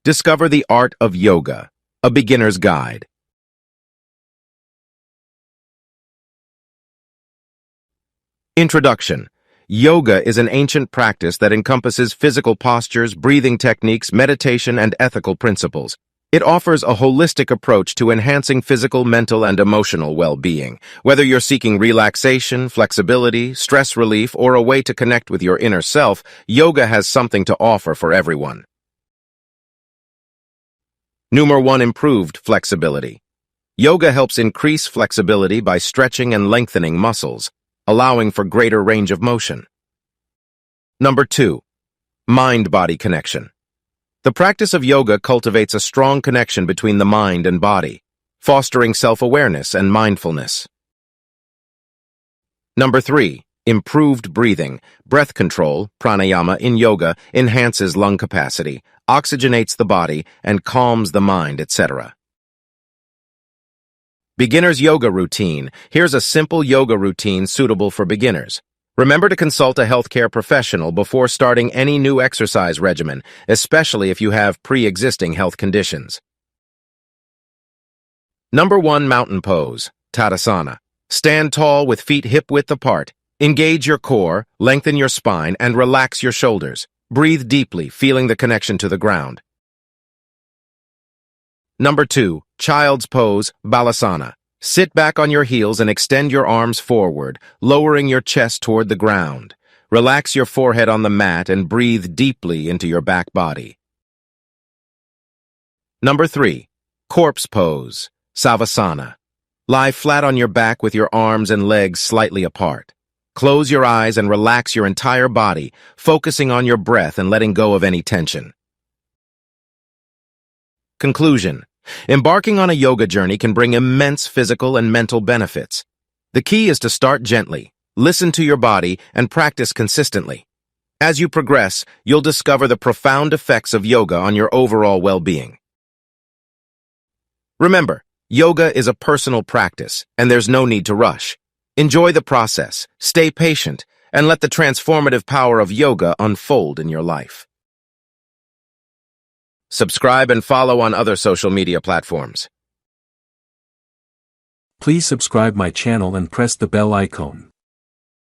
Discover the art of yoga, a beginner's guide. Introduction. Yoga is an ancient practice that encompasses physical postures, breathing techniques, meditation, and ethical principles. It offers a holistic approach to enhancing physical, mental, and emotional well-being. Whether you're seeking relaxation, flexibility, stress relief, or a way to connect with your inner self, yoga has something to offer for everyone. Number 1. Improved flexibility. Yoga helps increase flexibility by stretching and lengthening muscles, allowing for greater range of motion. Number 2. Mind-body connection. The practice of yoga cultivates a strong connection between the mind and body, fostering self-awareness and mindfulness. Number 3. Improved breathing. Breath control, pranayama in yoga, enhances lung capacity, oxygenates the body, and calms the mind, etc. Beginner's yoga routine. Here's a simple yoga routine suitable for beginners. Remember to consult a healthcare professional before starting any new exercise regimen, especially if you have pre-existing health conditions. Number 1. Mountain pose, Tadasana. Stand tall with feet hip-width apart. Engage your core, lengthen your spine, and relax your shoulders. Breathe deeply, feeling the connection to the ground. Number 2. Child's pose, Balasana. Sit back on your heels and extend your arms forward, lowering your chest toward the ground. Relax your forehead on the mat and breathe deeply into your back body. Number 3. Corpse pose, Savasana. Lie flat on your back with your arms and legs slightly apart. Close your eyes and relax your entire body, focusing on your breath and letting go of any tension. Conclusion. Embarking on a yoga journey can bring immense physical and mental benefits. The key is to start gently, listen to your body, and practice consistently. As you progress, you'll discover the profound effects of yoga on your overall well-being. Remember, yoga is a personal practice, and there's no need to rush. Enjoy the process, stay patient, and let the transformative power of yoga unfold in your life. Subscribe and follow on other social media platforms. Please subscribe my channel and press the bell icon.